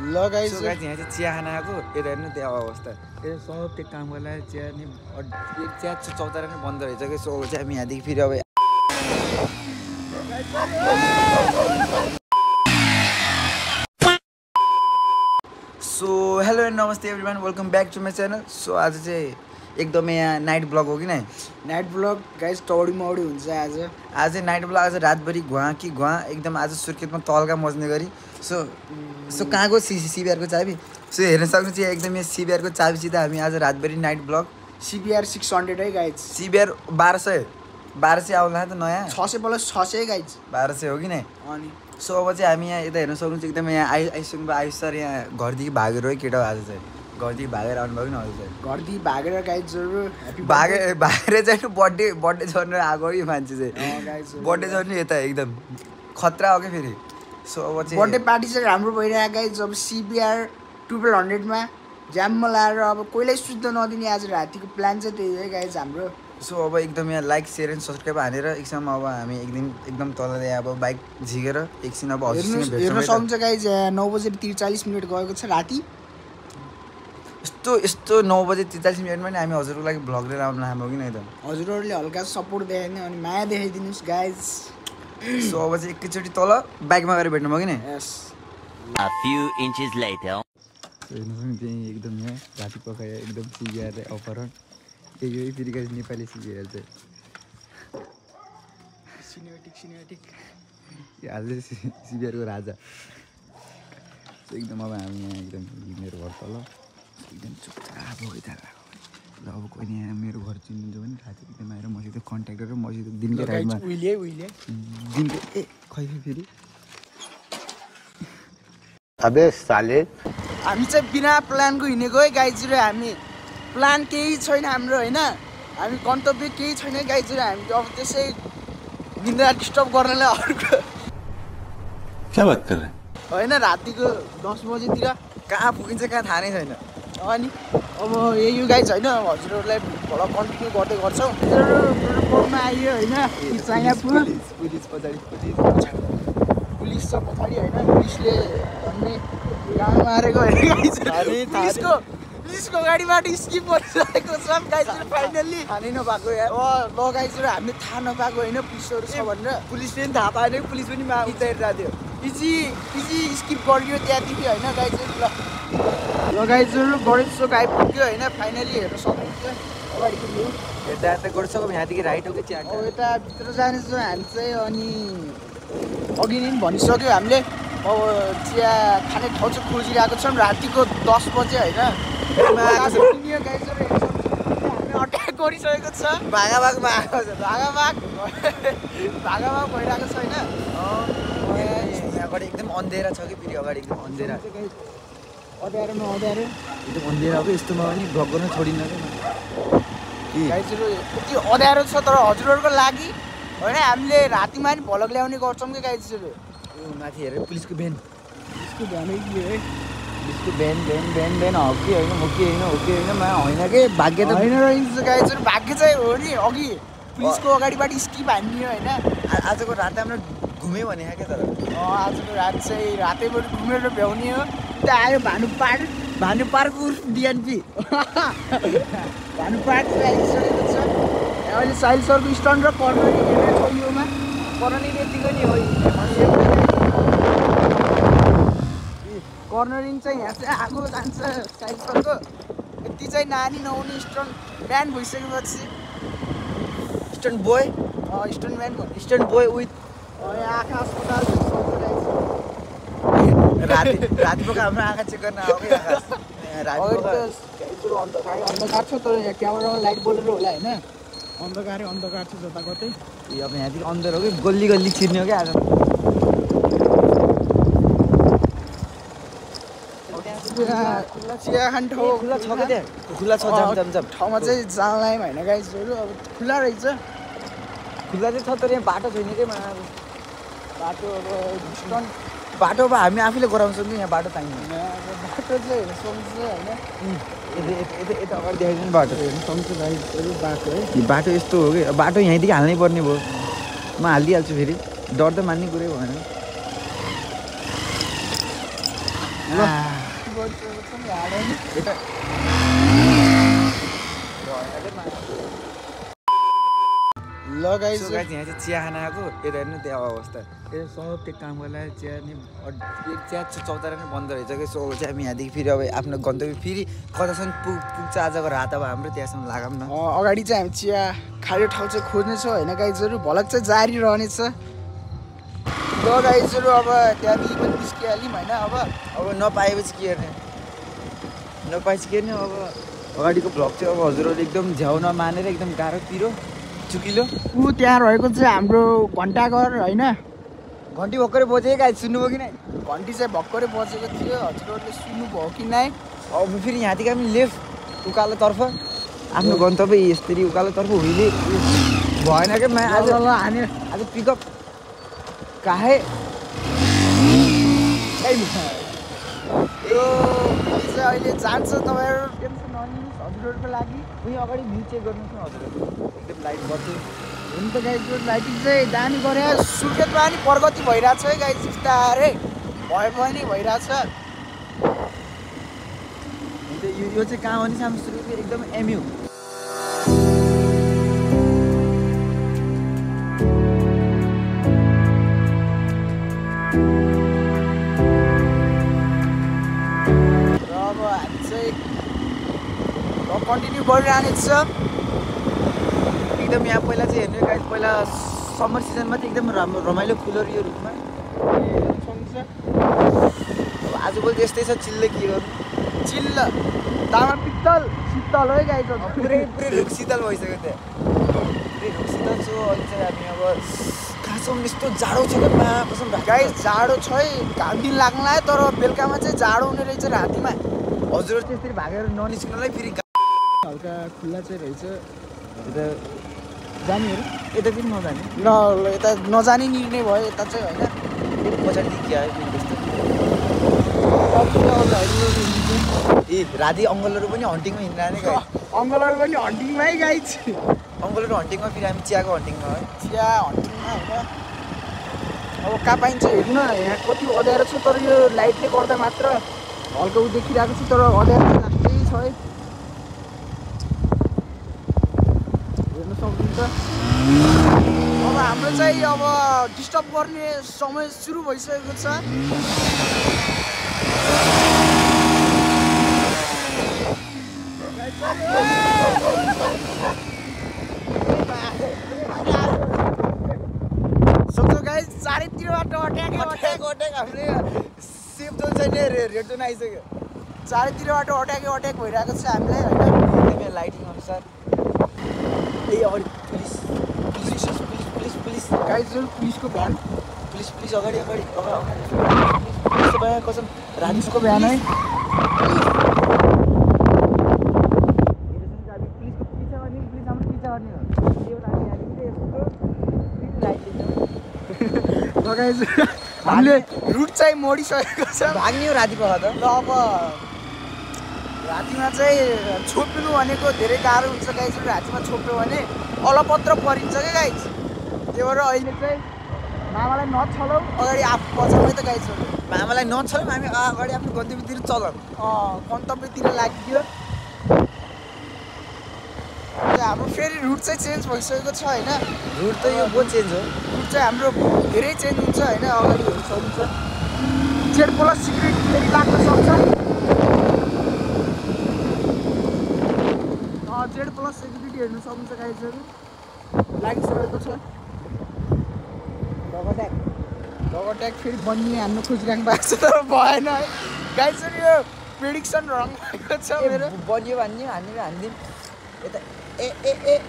ल guys so guys यहाँ चाहिँ चिया खान आएको यता हेर्नु त्यो अवस्था यो सब त्यो काम गर्ला चिया नि चिया चौतारा नै बन्द रहेछ कि सो चाहिँ हामी यहाँदेखि फेरि अब सो हेलो एन्ड नमस्ते everyone welcome back to my channel so आज चाहिँ एकदमै यहाँ नाइट ब्लग हो कि नै नाइट ब्लग गाइस टौडी मौडी हुन्छ आज नाइट ब्लग आज रातभरि घुवा एकदम आज सुर्खेतमा तल्का मज्ने गरी सो कहाँको सिबिआरको चाबी सो हेर्न सक्नुहुन्छ एकदम यहाँ सिबिआरको चाबीसित हामी आज रातभरि नाइट ब्लग सिबिआर 600 है गाइस सिबिआर 1200 आउला त नयाँ 600 प्लस 600 है गाइस 1200 हो कि नै अनि सो अब चाहिँ हामी यहाँ यता हेर्न सक्नुहुन्छ एकदम यहाँ आइसक्नु भयो आयुष सर यहाँ घरदेखि भागेर है केटा आज चाहिँ घरदेखि भागेर आउनुभयो नि हजुर चाहिँ घरदेखि भागेर गाइजहरू भागेर चाहिँ बर्थडे झर्नु आएको है मान्छे चाहिँ बर्थडे झर्नु यता एकदम खतरा हो क्या फेरि सो अब चाहिँ बर्थडे पार्टी चाहिँ राम्रो भइरहेको गाइज अब सिबिआर 1200 ज्याममा लाएर अब कोहीलाई सुत्न नदिने आज रातिको प्लान चाहिँ त्यही हो गाइज हाम्रो सो अब एकदम यहाँ लाइक सेयर एन्ड सब्सक्राइब हानेर एकछिनमा अब हामी एकदम तल अब बाइक झिकेर एकछिन अब हेर्न सक्नुहुन्छ गाइज 9:43 गएको छ राति यस्तो 9:43 नि हामी हजुरको लागि भ्लग लिएर आउनु हाम्रो कि नै त हजुरहरूले हल्का सपोर्ट देखाइदिनु अनि माया देखाइदिनुहोस् गाइज सो अब चाहिँ एकैचोटि तल बाइकमा गएर भेट्नु भयो कि नै यस A few inches later. हेर्नुहोस् त्यही एकदम यहाँ राति पकाएर एकदम सिबिआर अपहरण यही फेरि नेपाली सिबिआर चाहिँ सिनेमेटिक आज सिबिआरको राजा एकदम अब हामी यहाँ एकदम मेरो घर तल एकदम चुपचाप गइरहेको ल अब कोही यहाँ मेरो घर चिन्नुहुन्छ भने राति एकदम आएर मसित कन्ट्याक्ट गरेर मसित दिनको राइडमा दिनको ए खै फेरि अबे साले हामी चाहिँ बिना प्लानको हिँडेको है गाइजहरू हामी प्लान केही छैन हाम्रो होइन हामी गन्तव्य केही छैन गाइजहरू हामी अब त्यसै निन्द्रा डिस्टर्ब गर्नलाई अर्को क्या बात कर रहे होइन रातिको 10 बजेतिर कहाँ पुगिन्छ कहाँ थाहा नै छैन अनि अब यही गाइज होइन हजुरहरूलाई भल कन्टिन्यू गर्दै गर्छौँ पढ्न आइयो होइन पुलिस पछाडि पुलिस छ पछाडि होइन पुलिसले भन्ने गाउँमा आएको पुलिसको गाडीबाट स्किप गरिसकेको छ गाइजहरू फाइनल्ली थाहा नै नपाएको यार ल गाइजहरू हामीले थाहा नपाएको होइन पुलिसहरू छ भनेर पुलिसले पनि थाहा पाएन पुलिस पनि उतारिरहेको थियो इजी स्किप गरियो त्यहाँदेखि होइन गाइजहरू ल गाइजहरू गणेशचोक आइपुग्यो होइन फाइनली हेर्न सक्नुहुन्छ अगाडिको भ्यू यता गरिसक्यो यहाँदेखि राइट हो कि चिया अब यता भित्र जानेछौँ हामी चाहिँ अनि अघि नै भनिसक्यो हामीले अब चिया खाने ठाउँ चाहिँ खोजिरहेको छौँ रातिको 10 बजे होइन अट्याक गरिसकेको छ भागाभागमा आएको छ भागाभाग भइरहेको छ होइन यहाँबाट एकदम अँधेरा छ कि फेरि अगाडि एकदम अँधेरा अँध्यारो एकदम अँधेरा हो अयस्तोमा पनि भ्लग गर्न छोडिन्न कि गाइजहरू यति अँध्यारो छ तर हजुरहरूको लागि होइन हामीले रातिमा पनि भ्लग ल्याउने गर्छौँ कि गाइजहरू माथि हेरेर पुलिसको भ्यान है पुलिसको भ्यान हो कि होइन हो कि होइन होइन कि भाग्य त होइन रहेछ गाइजहरू भाग्य चाहिँ हो नि अघि पुलिसको अगाडिबाट स्किप हान्ने होइन आजको रात हाम्रो घुम्यो भने क्या तर आजको रात चाहिँ रातैबाट घुमेर भ्याउने हो त्यहाँ आयो भानुपार्क उर्फ डिएनपी भानुपार्क आइसकेको छ अहिले साहिल सरको स्टन्ट र कर्नरिङ हेरेको योमा कर्नरिङ यतिको नि हो कर्नरिङ चाहिँ यहाँ चाहिँ आगो जान्छ साहिल सरको यति चाहिँ नानी नहुने स्टन्ट म्यान भइसकेपछि stunt boy stunt boy with आँखा अस्पताल राति पख हाम्रो आँखा चेक गर्न आऊ कि अन्धकार छ तर यहाँ क्यामेरामा लाइट बोलेर होला होइन अन्धकार छ जताकतै अब यहाँदेखि अन्धर हो कि गल्ली छिर्ने हो क्या आज चिया खाने ठाउँ खुल्ला छ क्या त्यहाँ खुल्ला छ जाम ठाउँमा चाहिँ जान लायौँ होइन गाइजहरू अब खुल्ला रहेछ खुल्ला चाहिँ छ तर यहाँ बाटो छैन क्या बाटो अब बाटो अब हामी आफैले गराउँछौँ कि यहाँ बाटो पाइँदैन बाटो चाहिँ हेर्न सक्छ होइन यता अगाडि देखाइदिनु बाटो हेर्न सक्छ गाइजहरू बाटो है बाटो यस्तो हो कि बाटो यहीँदेखि हाल्नै पर्ने भयो म हालिदिइहाल्छु फेरि डर त मान्ने कुरै भएन गरिसकेको छ नि हाडै यता ल गाइस यहाँ चाहिँ चिया खाना आएको यता हेर्नु त्यो अवस्था यो सब त्यो काम गर्दा चिया नि चिया चौतारा नै बन्द रहेछ कि सो चाहिँ हामी यहाँदेखि फेरि अब आफ्नो गन्तव्य फेरि कतासम्म पुग्छ आजको रात अब हाम्रो त्यहाँसम्म लागौँ न अगाडि चाहिँ हामी चिया खाने ठाउँ चाहिँ खोज्नेछौँ होइन गाइजहरू भलक चाहिँ जारी रहनेछ ल गाइजहरू अब त्यहाँदेखि पनि निस्किहाल्यौँ होइन अब नपाएपछि के गर्ने नपाएपछि के गर्ने अब अगाडिको भ्लग चाहिँ अब हजुरहरूले एकदम झ्याउ नमानेर एकदम गाह्रो पिरो चुकिलो ऊ त्यहाँ रहेको चाहिँ हाम्रो घन्टाघर होइन घन्टी भर्खरै बजेको गाई सुन्नुभयो कि नै घन्टी चाहिँ भर्खरै बजेको थियो हजुरहरूले सुन्नुभयो कि नै अब फेरि यहाँदेखि हामी लेफ्ट उकालोतर्फ आफ्नो गन्तव्य यसरी उकालोतर्फ हुइले भएन क्या आज आज पिकअप काहे यो चाहिँ अहिले जान्छ तपाईँहरू टेन्सन नलिनुहोस् हजुरहरूको लागि उहीँ अगाडि भ्यू चेक गर्नुहोस् न हजुरहरू एकदम लाइट बत्यो हुन त गाइजको लाइटिङ चाहिँ दामी गरे सुर्खेतमा पनि प्रगति भइरहेछ है गाइज बिस्तारै भए पनि भइरहेछ यो चाहिँ कहाँ हो नि हाम्रो सुरुको एकदम एमयू कन्टिन्यू गरिरहनेछ एकदम यहाँ पहिला चाहिँ हेर्नु गाइस पहिला समर सिजनमा चाहिँ एकदम रमाइलो फुलहरू यो रुखमा अब आजभोलि यस्तै छ चिल्ले के गर्नु चिल्ल तामा पित्तल शीतल है गाइस पुरै रुख शीतल भइसक्यो त्यहाँ पुरै रुख शीतल छ अहिले चाहिँ हामी अब खासमा यस्तो जाडो छ क्या कसम गाइस जाडो छ है घाम दिन लाग्ला तर बेलुकामा चाहिँ जाडो हुने रहेछ रातिमा हजुर चाहिँ यसरी भागेर ननिस्किनलाई फेरि हल्का खुल्ला चाहिँ रहेछ यता जानेहरू यता पनि नजाने ल यता नजाने निर्णय भयो यता चाहिँ होइन फेरि पछाडिदेखि के आयो त्यस्तो ए राति अङ्गलहरू पनि हन्टिङमा हिँड्ने क्या अङ्गलहरू पनि हन्टिङमै गाइस अङ्गलहरू हन्टिङमा फेरि हामी चियाको हन्टिङमा है चिया हन्टिङमा होइन अब कहाँ पाइन्छ हेर्नु न यहाँ कति अँध्यारो छ तर यो लाइटले गर्दा मात्र हल्का उ देखिरहेको छ तर अँध्यारो चाहिँ लाग्दै छ है हेर्नु सक्नुहुन्छ अब हाम्रो चाहिँ अब डिस्टर्ब गर्ने समय सुरु भइसकेको छ सक्छौ गाइस चारैतिरबाट अट्याक हामीले सेफ जोन छैन रेड जोन आइसक्यो चारैतिरबाट अट्याक भइरहेको छ हामीलाई होइन लाइटिङ अनुसार ए अगाडि पुलिस गाइस पुलिसको भ्यान पुलिस अगाडि पुलिसको भ्यान कसम रानीको भ्यान है हामीले रुट चाहिँ मोडिसकेको छ भाग्ने हो राति पख त ल अब रातिमा चाहिँ छोप्नु भनेको धेरै गाह्रो हुन्छ गाइस रातिमा छोप्यो भने अलपत्र परिन्छ क्या गाइस त्यही भएर अहिले चाहिँ मामालाई नछलौ अगाडि आफू बचाउने त गाइसहरू मामालाई नछलौँ हामी अगाडि आफ्नो गन्तव्यतिर चलौँ गन्तव्यतिर लाग्यो हाम्रो फेरि रुट चाहिँ चेन्ज भइसकेको छ होइन रुट त यो बहुत चेन्ज हो रुट चाहिँ हाम्रो धेरै चेन्ज हुन्छ होइन अगाडि हेर्नु सक्नुहुन्छ जेड प्लस सिक्रेट फेरि लाग्न सक्छ जेड प्लस सेक्युरिटी हेर्नु सक्नुहुन्छ गाइजहरू लागिसकेको छ डगट्याक फेरि बन्ने हान्नु खोजिराख्नु भएको छ तर भएन है गाइजहरू यो प्रेडिक्सन रङ भएको छ मेरो बनियो भन्ने हानिदिउँ यता ए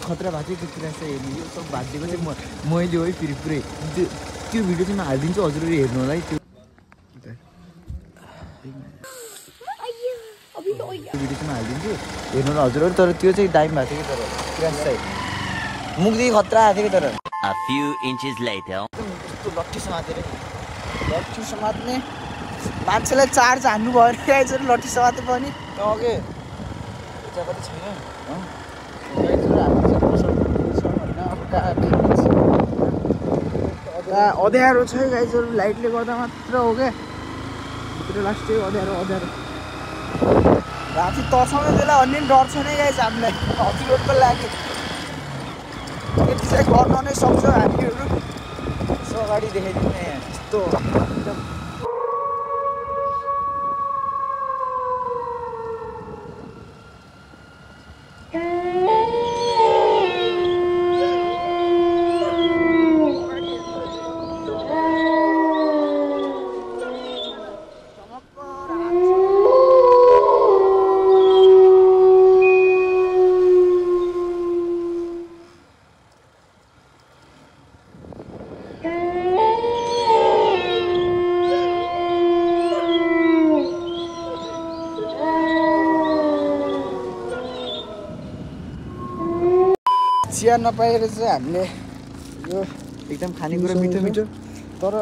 खतरा भएको थियो त्यो चाहिँ हेर्नु यो सब भागिदिएको चाहिँ मैले है फेरि पुरै त्यो भिडियो चाहिँ म हालिदिन्छु हजुरहरू हेर्नु होला है त्यो भिडियोमा हालिदिन्छु हेर्नु न हजुरहरू तर त्यो चाहिँ दाइम भएको थियो कि तर क्रास चाहिँ मुखदेखि खतरा आएको थियो कि तर A few inches later. कस्तो लट्ठी समातेर लट्ठी समात्ने मान्छेलाई चार्ज हान्नु भयो नि गाइजहरू लट्ठी समाते पनि ओके जग्गा त छैन गाइजहरू हामी चाहिँ पसल छ होइन अब कहाँ अँध्यारो छ है गाइजहरू लाइटले गर्दा मात्र हो क्या भित्र लास्टै अँध्यारो राति तर्साउने बेला अन्य डर छैन गाइज हामीलाई हजुरहरूको लागि यति चाहिँ गर्न नै सक्छौँ हामीहरू यसो अगाडि देखाइदिनु न यहाँ यस्तो चिया नपाएर चाहिँ हामीले यो एकदम खानेकुरा मिठो मिठो तर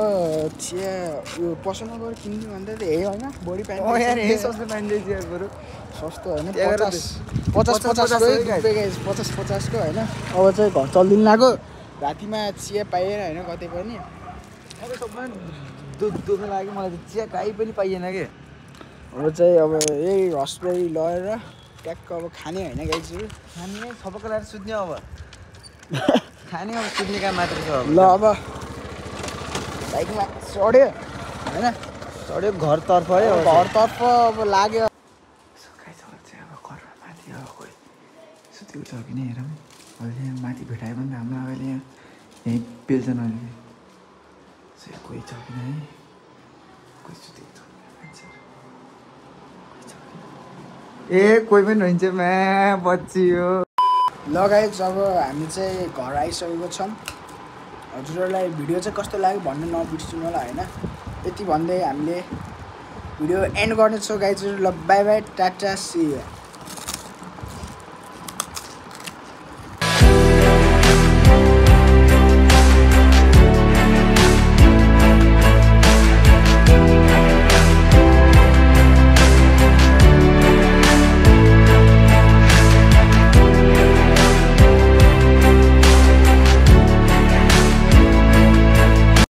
चिया यो पसलमा गएर किन्नु भन्दा त यही होइन बढी पाइन्छ यार यही सस्तो पाइन्छ चिया बरु सस्तो होइन त्यहाँ गएर 50-50को होइन अब चाहिँ घर चल्दिनु लाग्यो रातिमा चिया पाइएन होइन कतै पनि अब सबमा दुःख लाग्यो मलाई त चिया काहीँ पनि पाइएन कि अब चाहिँ अब यही रसबेरी लगेर ट्याक्क अब खाने होइन गाइजहरू खाने सबैको लागि सुत्ने अब खाने अब सुत्ने काम मात्र छ ल अब बाइकमा चढ्यो होइन चढ्यो घरतर्फ है घरतर्फ अब लाग्यो सुकाइसकेर चाहिँ अब घरमा माथि अब कोही सुतेको छ कि नै हेरौँ अहिले यहाँ माथि भेटायो भने हाम्रो अहिले यहाँ यहीँ पेल्छन् अहिले कोही छ कि नै कोही सुतेको छ मान्छेहरू ए कोही पनि रहन्छ म्या बच्चियो ल गाइज अब हामी चाहिँ घर आइसकेको छौँ हजुरहरूलाई भिडियो चाहिँ कस्तो लाग्यो भन्नु नबिर्सिनु होला होइन यति भन्दै हामीले भिडियो एन्ड गर्नेछौँ गाइजहरू ल bye bye tata see you